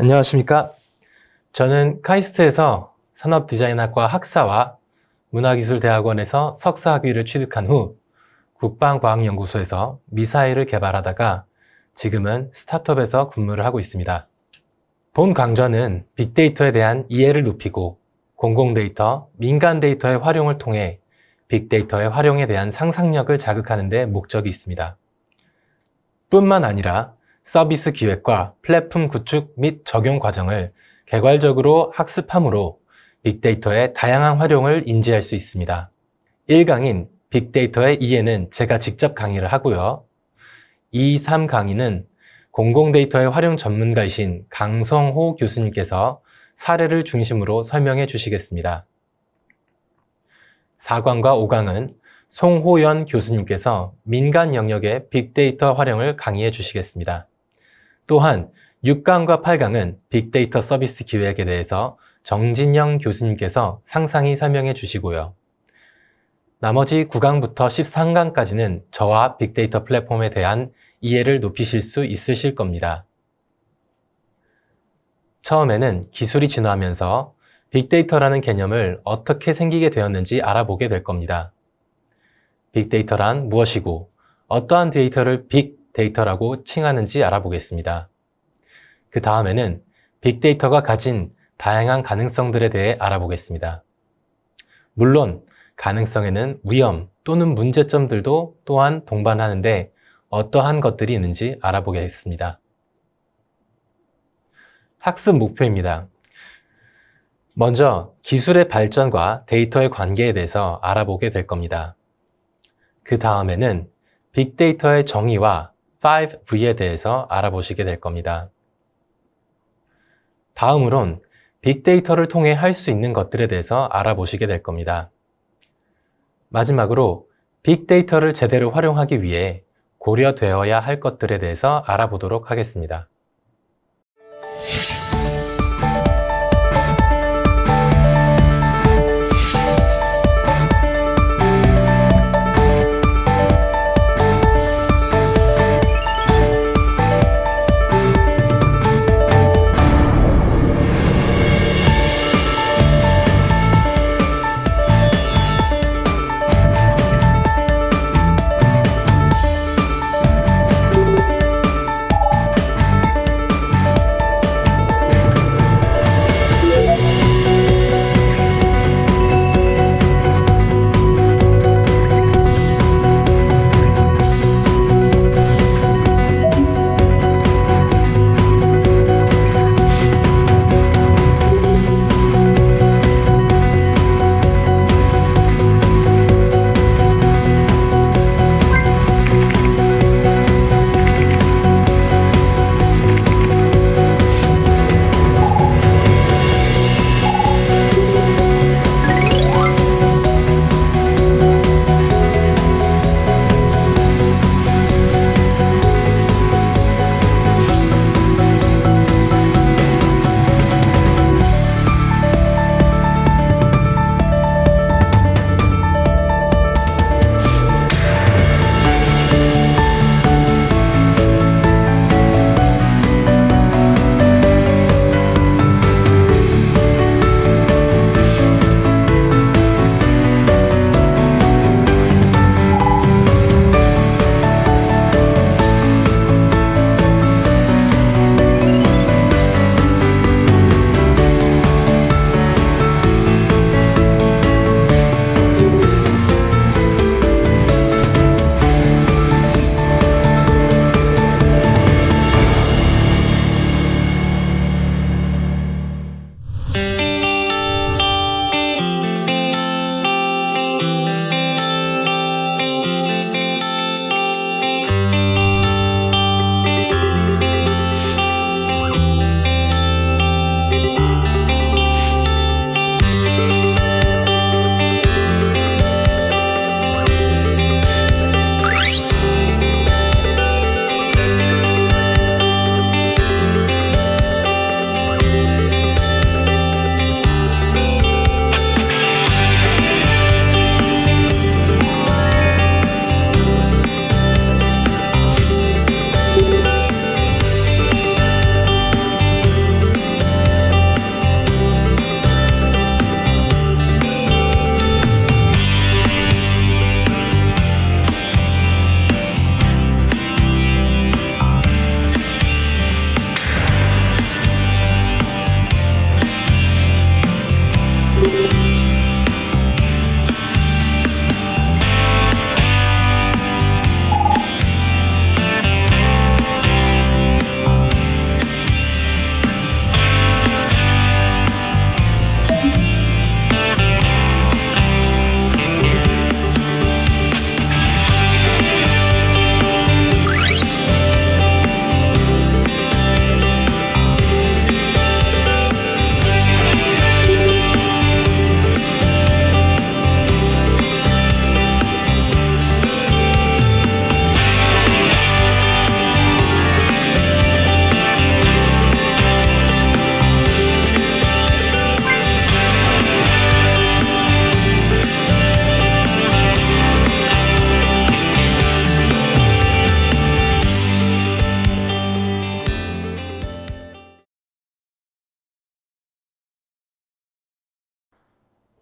안녕하십니까? 저는 카이스트에서 산업디자인학과 학사와 문화기술대학원에서 석사학위를 취득한 후 국방과학연구소에서 미사일을 개발하다가 지금은 스타트업에서 근무를 하고 있습니다. 본 강좌는 빅데이터에 대한 이해를 높이고 공공데이터, 민간데이터의 활용을 통해 빅데이터의 활용에 대한 상상력을 자극하는 데 목적이 있습니다. 뿐만 아니라 서비스 기획과 플랫폼 구축 및 적용 과정을 개괄적으로 학습함으로 빅데이터의 다양한 활용을 인지할 수 있습니다. 1강인 빅데이터의 이해는 제가 직접 강의를 하고요. 2, 3강의는 공공데이터의 활용 전문가이신 강성호 교수님께서 사례를 중심으로 설명해 주시겠습니다. 4강과 5강은 송호연 교수님께서 민간 영역의 빅데이터 활용을 강의해 주시겠습니다. 또한 6강과 8강은 빅데이터 서비스 기획에 대해서 정진영 교수님께서 상상히 설명해 주시고요. 나머지 9강부터 13강까지는 저와 빅데이터 플랫폼에 대한 이해를 높이실 수 있으실 겁니다. 처음에는 기술이 진화하면서 빅데이터라는 개념을 어떻게 생기게 되었는지 알아보게 될 겁니다. 빅데이터란 무엇이고 어떠한 데이터를 빅데이터라고 칭하는지 알아보겠습니다. 그 다음에는 빅데이터가 가진 다양한 가능성들에 대해 알아보겠습니다. 물론 가능성에는 위험 또는 문제점들도 또한 동반하는데 어떠한 것들이 있는지 알아보겠습니다. 학습 목표입니다. 먼저 기술의 발전과 데이터의 관계에 대해서 알아보게 될 겁니다. 그 다음에는 빅데이터의 정의와 5V에 대해서 알아보시게 될 겁니다. 다음으론 빅데이터를 통해 할 수 있는 것들에 대해서 알아보시게 될 겁니다. 마지막으로 빅데이터를 제대로 활용하기 위해 고려되어야 할 것들에 대해서 알아보도록 하겠습니다.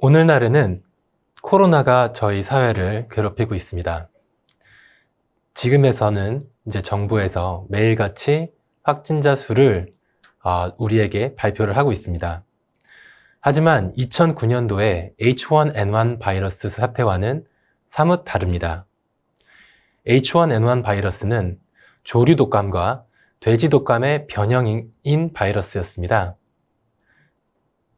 오늘날에는 코로나가 저희 사회를 괴롭히고 있습니다. 지금에서는 이제 정부에서 매일같이 확진자 수를 우리에게 발표를 하고 있습니다. 하지만 2009년도에 H1N1 바이러스 사태와는 사뭇 다릅니다. H1N1 바이러스는 조류 독감과 돼지 독감의 변형인 바이러스였습니다.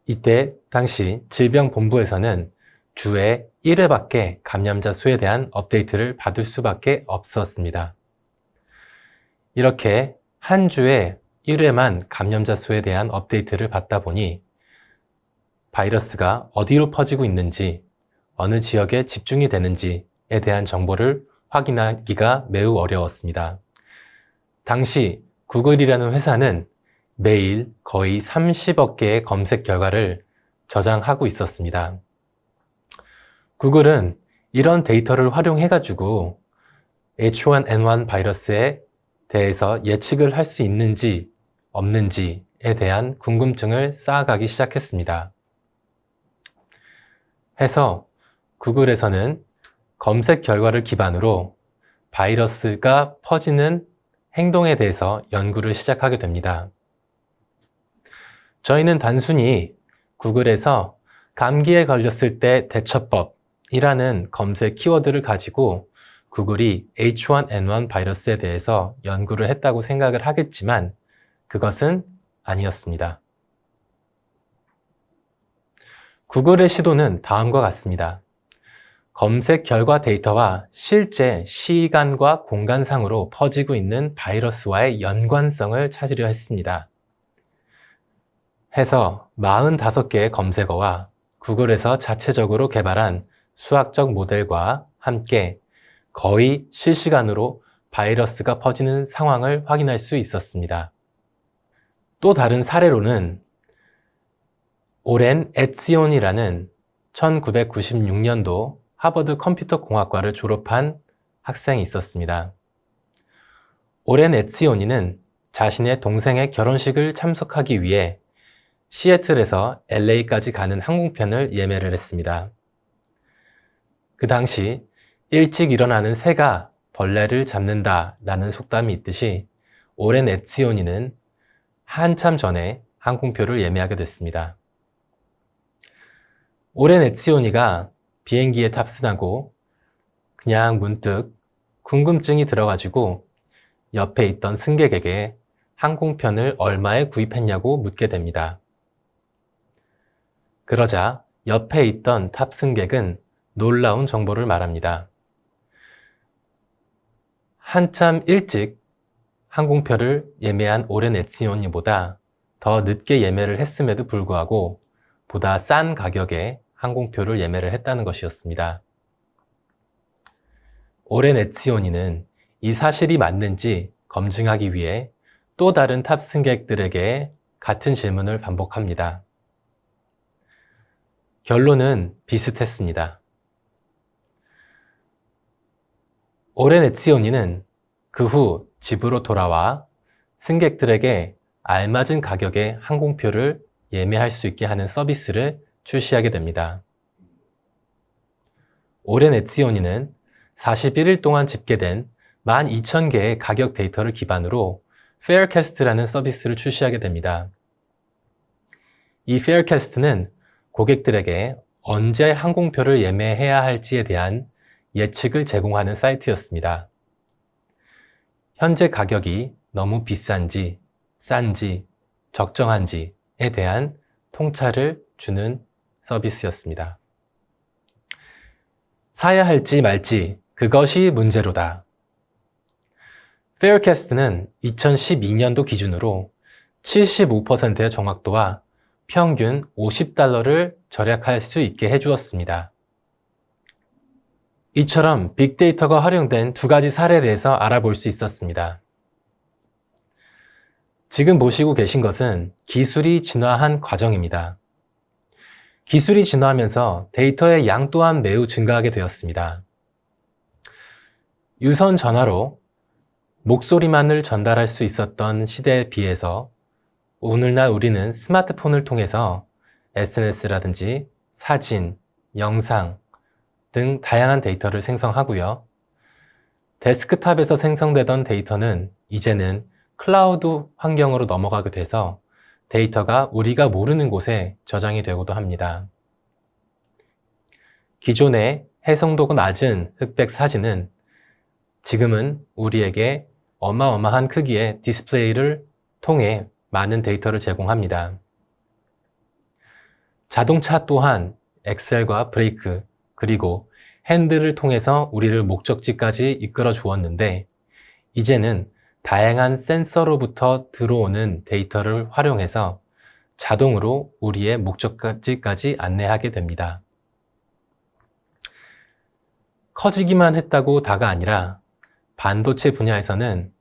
이때 당시 질병본부에서는 주에 1회밖에 감염자 수에 대한 업데이트를 받을 수밖에 없었습니다. 이렇게 한 주에 1회만 감염자 수에 대한 업데이트를 받다 보니 바이러스가 어디로 퍼지고 있는지, 어느 지역에 집중이 되는지에 대한 정보를 확인하기가 매우 어려웠습니다. 당시 구글이라는 회사는 매일 거의 30억 개의 검색 결과를 저장하고 있었습니다. 구글은 이런 데이터를 활용해가지고 H1N1 바이러스에 대해서 예측을 할 수 있는지 없는지에 대한 궁금증을 쌓아가기 시작했습니다. 해서 구글에서는 검색 결과를 기반으로 바이러스가 퍼지는 행동에 대해서 연구를 시작하게 됩니다. 저희는 단순히 구글에서 감기에 걸렸을 때 대처법이라는 검색 키워드를 가지고 구글이 H1N1 바이러스에 대해서 연구를 했다고 생각을 하겠지만 그것은 아니었습니다. 구글의 시도는 다음과 같습니다. 검색 결과 데이터와 실제 시간과 공간상으로 퍼지고 있는 바이러스와의 연관성을 찾으려 했습니다. 해서 45개의 검색어와 구글에서 자체적으로 개발한 수학적 모델과 함께 거의 실시간으로 바이러스가 퍼지는 상황을 확인할 수 있었습니다. 또 다른 사례로는 오렌 에치온이라는 1996년도 하버드 컴퓨터 공학과를 졸업한 학생이 있었습니다. 오렌 에치온이는 자신의 동생의 결혼식을 참석하기 위해 시애틀에서 LA까지 가는 항공편을 예매를 했습니다. 그 당시 일찍 일어나는 새가 벌레를 잡는다라는 속담이 있듯이 오렌 에치온이는 한참 전에 항공표를 예매하게 됐습니다. 오렌 에치온이가 비행기에 탑승하고 그냥 문득 궁금증이 들어가지고 옆에 있던 승객에게 항공편을 얼마에 구입했냐고 묻게 됩니다. 그러자 옆에 있던 탑승객은 놀라운 정보를 말합니다. 한참 일찍 항공표를 예매한 오렌 에치온이보다 더 늦게 예매를 했음에도 불구하고 보다 싼 가격에 항공표를 예매를 했다는 것이었습니다. 오렌 에치온이는 이 사실이 맞는지 검증하기 위해 또 다른 탑승객들에게 같은 질문을 반복합니다. 결론은 비슷했습니다. 오렌 에치온이는 그 후 집으로 돌아와 승객들에게 알맞은 가격에 항공표를 예매할 수 있게 하는 서비스를 출시하게 됩니다. 오렌 에치온이는 41일 동안 집계된 12,000개의 가격 데이터를 기반으로 페어캐스트라는 서비스를 출시하게 됩니다. 이 페어캐스트는 고객들에게 언제 항공표를 예매해야 할지에 대한 예측을 제공하는 사이트였습니다. 현재 가격이 너무 비싼지, 싼지, 적정한지에 대한 통찰을 주는 서비스였습니다. 사야 할지 말지 그것이 문제로다. 페어캐스트는 2012년도 기준으로 75%의 정확도와 평균 $50를 절약할 수 있게 해주었습니다. 이처럼 빅데이터가 활용된 두 가지 사례에 대해서 알아볼 수 있었습니다. 지금 보시고 계신 것은 기술이 진화한 과정입니다. 기술이 진화하면서 데이터의 양 또한 매우 증가하게 되었습니다. 유선 전화로 목소리만을 전달할 수 있었던 시대에 비해서 오늘날 우리는 스마트폰을 통해서 SNS라든지 사진, 영상 등 다양한 데이터를 생성하고요. 데스크탑에서 생성되던 데이터는 이제는 클라우드 환경으로 넘어가게 돼서 데이터가 우리가 모르는 곳에 저장이 되고도 합니다. 기존의 해상도가 낮은 흑백 사진은 지금은 우리에게 어마어마한 크기의 디스플레이를 통해 많은 데이터를 제공합니다. 자동차 또한 엑셀과 브레이크 그리고 핸들을 통해서 우리를 목적지까지 이끌어 주었는데 이제는 다양한 센서로부터 들어오는 데이터를 활용해서 자동으로 우리의 목적지까지 안내하게 됩니다. 커지기만 했다고 다가 아니라 반도체 분야에서는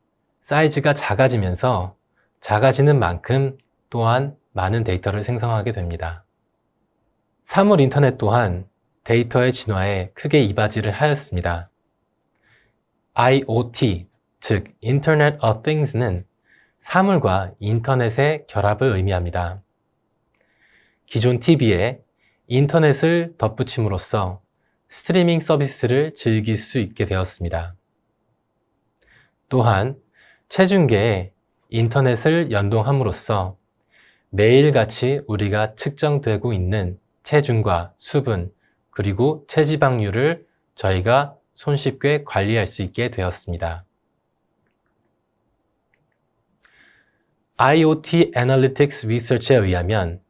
사이즈가 작아지면서 작아지는 만큼 또한 많은 데이터를 생성하게 됩니다. 사물 인터넷 또한 데이터의 진화에 크게 이바지를 하였습니다. IoT, 즉 Internet of Things는 사물과 인터넷의 결합을 의미합니다. 기존 TV에 인터넷을 덧붙임으로써 스트리밍 서비스를 즐길 수 있게 되었습니다. 또한 체중계에 인터넷을 연동함으로써 매일같이 우리가 측정되고 있는 체중과 수분 그리고 체지방률을 저희가 손쉽게 관리할 수 있게 되었습니다. IoT Analytics Research에 의하면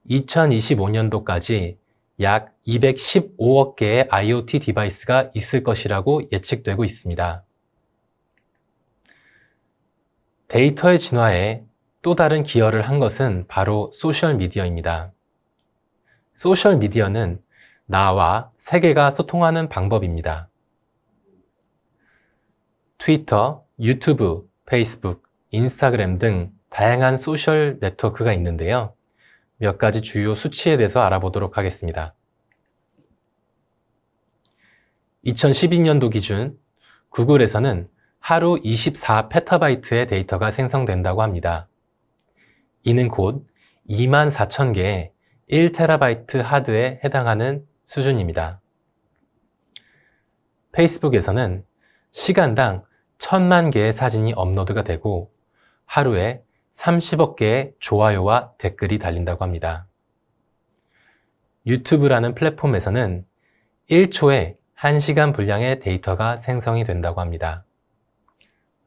2025년도까지 약 215억 개의 IoT 디바이스가 있을 것이라고 예측되고 있습니다. 데이터의 진화에 또 다른 기여를 한 것은 바로 소셜미디어입니다. 소셜미디어는 나와 세계가 소통하는 방법입니다. 트위터, 유튜브, 페이스북, 인스타그램 등 다양한 소셜 네트워크가 있는데요. 몇 가지 주요 수치에 대해서 알아보도록 하겠습니다. 2012년도 기준 구글에서는 하루 24페타바이트의 데이터가 생성된다고 합니다. 이는 곧 24,000개의 1테라바이트 하드에 해당하는 수준입니다. 페이스북에서는 시간당 1,000만 개의 사진이 업로드가 되고 하루에 30억 개의 좋아요와 댓글이 달린다고 합니다. 유튜브라는 플랫폼에서는 1초에 1시간 분량의 데이터가 생성이 된다고 합니다.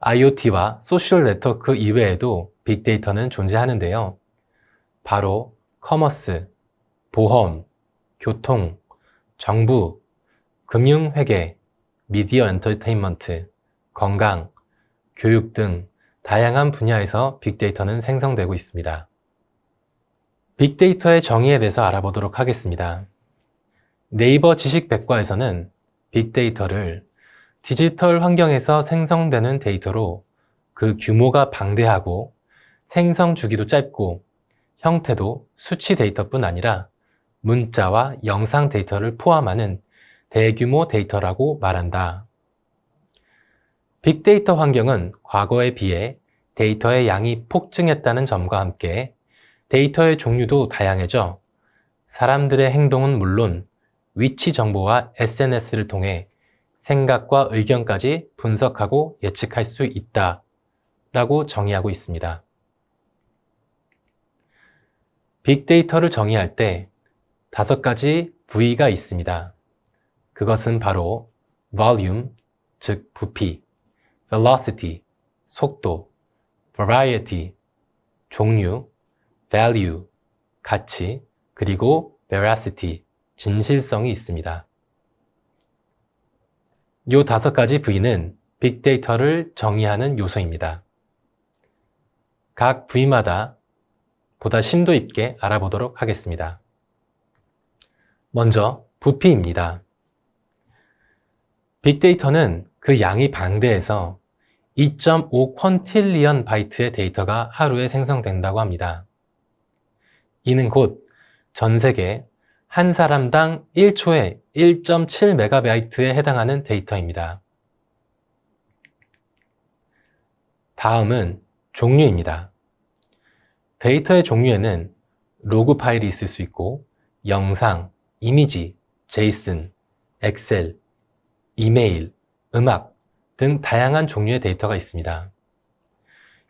IoT와 소셜 네트워크 이외에도 빅데이터는 존재하는데요. 바로 커머스, 보험, 교통, 정부, 금융회계, 미디어 엔터테인먼트, 건강, 교육 등 다양한 분야에서 빅데이터는 생성되고 있습니다. 빅데이터의 정의에 대해서 알아보도록 하겠습니다. 네이버 지식백과에서는 빅데이터를 디지털 환경에서 생성되는 데이터로 그 규모가 방대하고 생성 주기도 짧고 형태도 수치 데이터뿐 아니라 문자와 영상 데이터를 포함하는 대규모 데이터라고 말한다. 빅데이터 환경은 과거에 비해 데이터의 양이 폭증했다는 점과 함께 데이터의 종류도 다양해져 사람들의 행동은 물론 위치 정보와 SNS를 통해 생각과 의견까지 분석하고 예측할 수 있다 라고 정의하고 있습니다. 빅데이터를 정의할 때 5가지 V가 있습니다. 그것은 바로 Volume, 즉 부피, Velocity, 속도, Variety, 종류, Value, 가치, 그리고 Veracity, 진실성이 있습니다. 이 5가지 V는 빅데이터를 정의하는 요소입니다. 각 V마다 보다 심도 있게 알아보도록 하겠습니다. 먼저 부피입니다. 빅데이터는 그 양이 방대해서 2.5 퀀틸리언 바이트의 데이터가 하루에 생성된다고 합니다. 이는 곧 전 세계 한 사람당 1초에 1.7 메가바이트에 해당하는 데이터입니다. 다음은 종류입니다. 데이터의 종류에는 로그 파일이 있을 수 있고 영상, 이미지, 제이슨, 엑셀, 이메일, 음악 등 다양한 종류의 데이터가 있습니다.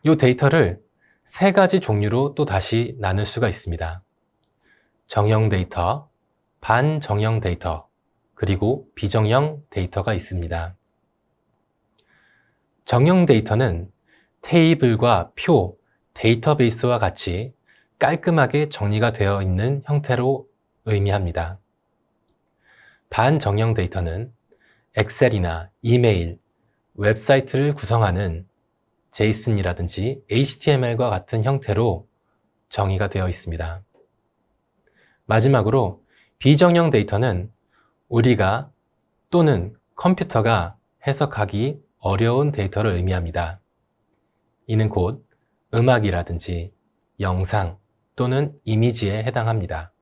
이 데이터를 세 가지 종류로 또 다시 나눌 수가 있습니다. 정형 데이터, 반정형 데이터, 그리고 비정형 데이터가 있습니다. 정형 데이터는 테이블과 표, 데이터베이스와 같이 깔끔하게 정리가 되어 있는 형태로 의미합니다. 반정형 데이터는 엑셀이나 이메일, 웹사이트를 구성하는 제이슨이라든지 HTML과 같은 형태로 정의가 되어 있습니다. 마지막으로 비정형 데이터는 우리가 또는 컴퓨터가 해석하기 어려운 데이터를 의미합니다. 이는 곧 음악이라든지 영상 또는 이미지에 해당합니다.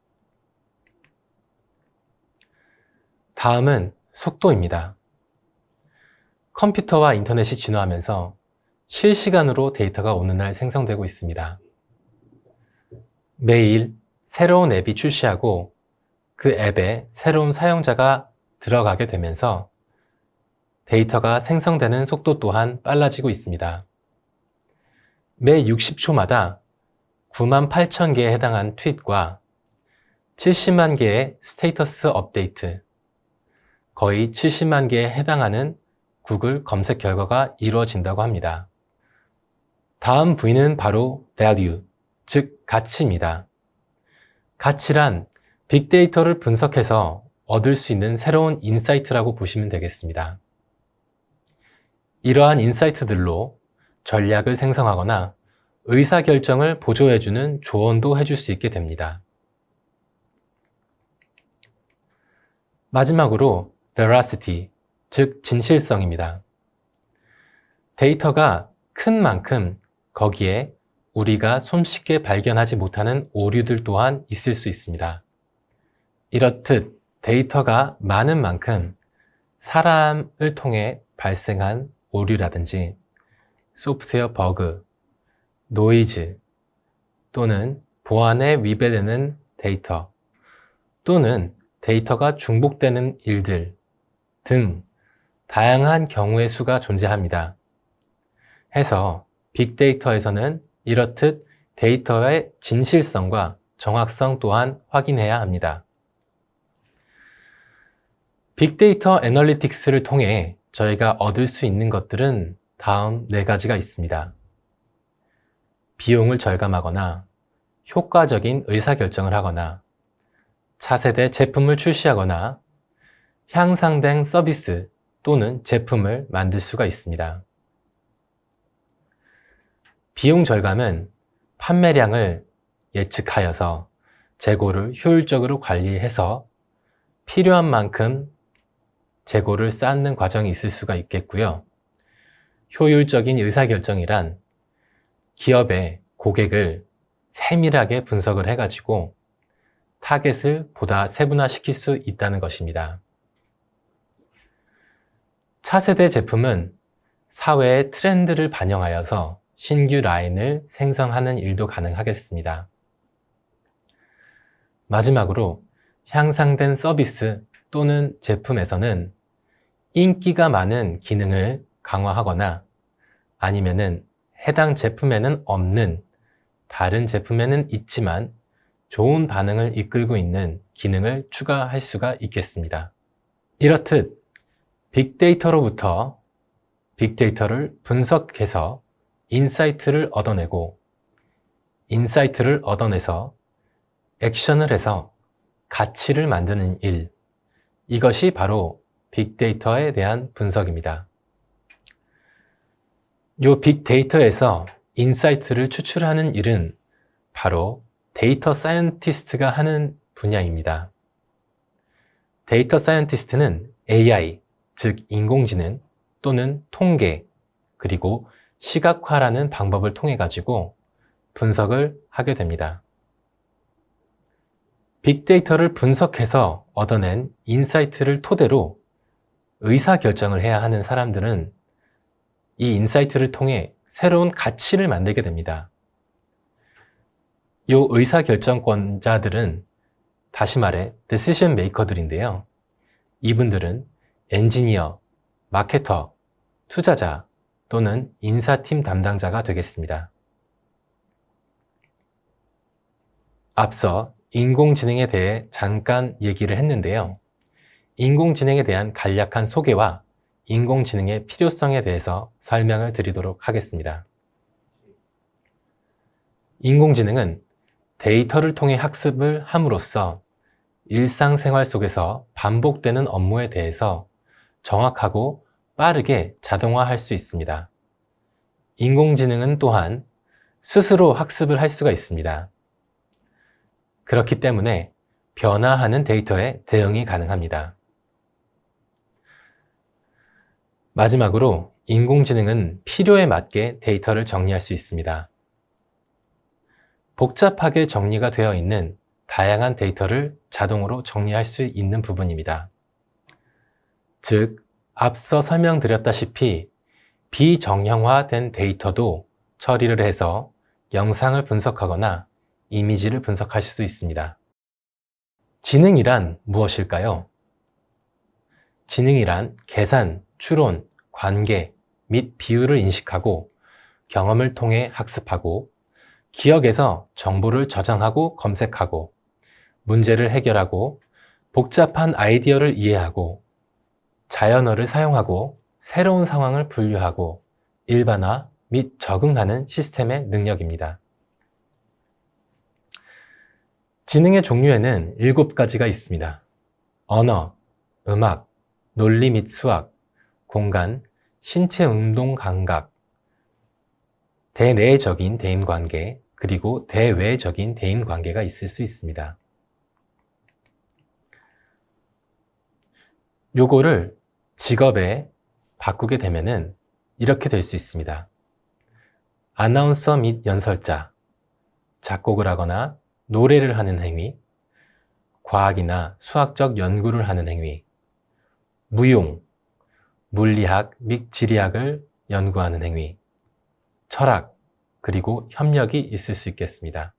다음은 속도입니다. 컴퓨터와 인터넷이 진화하면서 실시간으로 데이터가 오늘날 생성되고 있습니다. 매일 새로운 앱이 출시하고 그 앱에 새로운 사용자가 들어가게 되면서 데이터가 생성되는 속도 또한 빨라지고 있습니다. 매 60초마다 98,000개에 해당한 트윗과 70만 개의 스테이터스 업데이트, 거의 70만 개에 해당하는 구글 검색 결과가 이루어진다고 합니다. 다음 부위는 바로 value, 즉 가치입니다. 가치란 빅데이터를 분석해서 얻을 수 있는 새로운 인사이트라고 보시면 되겠습니다. 이러한 인사이트들로 전략을 생성하거나 의사결정을 보조해주는 조언도 해줄 수 있게 됩니다. 마지막으로 veracity, 즉 진실성입니다. 데이터가 큰 만큼 거기에 우리가 손쉽게 발견하지 못하는 오류들 또한 있을 수 있습니다. 이렇듯 데이터가 많은 만큼 사람을 통해 발생한 오류라든지 소프트웨어 버그, 노이즈 또는 보안에 위배되는 데이터 또는 데이터가 중복되는 일들 등 다양한 경우의 수가 존재합니다. 해서 빅데이터에서는 이렇듯 데이터의 진실성과 정확성 또한 확인해야 합니다. 빅데이터 애널리틱스를 통해 저희가 얻을 수 있는 것들은 다음 4가지가 있습니다. 비용을 절감하거나 효과적인 의사결정을 하거나 차세대 제품을 출시하거나 향상된 서비스 또는 제품을 만들 수가 있습니다. 비용 절감은 판매량을 예측하여서 재고를 효율적으로 관리해서 필요한 만큼 재고를 쌓는 과정이 있을 수가 있겠고요. 효율적인 의사결정이란 기업의 고객을 세밀하게 분석을 해가지고 타겟을 보다 세분화시킬 수 있다는 것입니다. 차세대 제품은 사회의 트렌드를 반영하여서 신규 라인을 생성하는 일도 가능하겠습니다. 마지막으로 향상된 서비스 또는 제품에서는 인기가 많은 기능을 강화하거나 아니면은 해당 제품에는 없는 다른 제품에는 있지만 좋은 반응을 이끌고 있는 기능을 추가할 수가 있겠습니다. 이렇듯 빅데이터로부터 빅데이터를 분석해서 인사이트를 얻어내고 인사이트를 얻어내서 액션을 해서 가치를 만드는 일, 이것이 바로 빅데이터에 대한 분석입니다. 이 빅데이터에서 인사이트를 추출하는 일은 바로 데이터 사이언티스트가 하는 분야입니다. 데이터 사이언티스트는 AI, 즉 인공지능 또는 통계, 그리고 시각화라는 방법을 통해 가지고 분석을 하게 됩니다. 빅데이터를 분석해서 얻어낸 인사이트를 토대로 의사결정을 해야 하는 사람들은 이 인사이트를 통해 새로운 가치를 만들게 됩니다. 이 의사결정권자들은 다시 말해 decision maker들인데요. 이분들은 엔지니어, 마케터, 투자자 또는 인사팀 담당자가 되겠습니다. 앞서 인공지능에 대해 잠깐 얘기를 했는데요. 인공지능에 대한 간략한 소개와 인공지능의 필요성에 대해서 설명을 드리도록 하겠습니다. 인공지능은 데이터를 통해 학습을 함으로써 일상생활 속에서 반복되는 업무에 대해서 정확하고 빠르게 자동화할 수 있습니다. 인공지능은 또한 스스로 학습을 할 수가 있습니다. 그렇기 때문에 변화하는 데이터에 대응이 가능합니다. 마지막으로 인공지능은 필요에 맞게 데이터를 정리할 수 있습니다. 복잡하게 정리가 되어 있는 다양한 데이터를 자동으로 정리할 수 있는 부분입니다. 즉, 앞서 설명드렸다시피 비정형화된 데이터도 처리를 해서 영상을 분석하거나 이미지를 분석할 수 있습니다. 지능이란 무엇일까요? 지능이란 계산, 추론, 관계 및 비율을 인식하고 경험을 통해 학습하고 기억에서 정보를 저장하고 검색하고 문제를 해결하고 복잡한 아이디어를 이해하고 자연어를 사용하고 새로운 상황을 분류하고 일반화 및 적응하는 시스템의 능력입니다. 지능의 종류에는 7가지가 있습니다. 언어, 음악, 논리 및 수학, 공간, 신체 운동 감각, 대내적인 대인관계, 그리고 대외적인 대인관계가 있을 수 있습니다. 요거를 직업에 바꾸게 되면은 이렇게 될 수 있습니다. 아나운서 및 연설자, 작곡을 하거나 노래를 하는 행위, 과학이나 수학적 연구를 하는 행위, 무용, 물리학 및 지리학을 연구하는 행위, 철학, 그리고 협력이 있을 수 있겠습니다.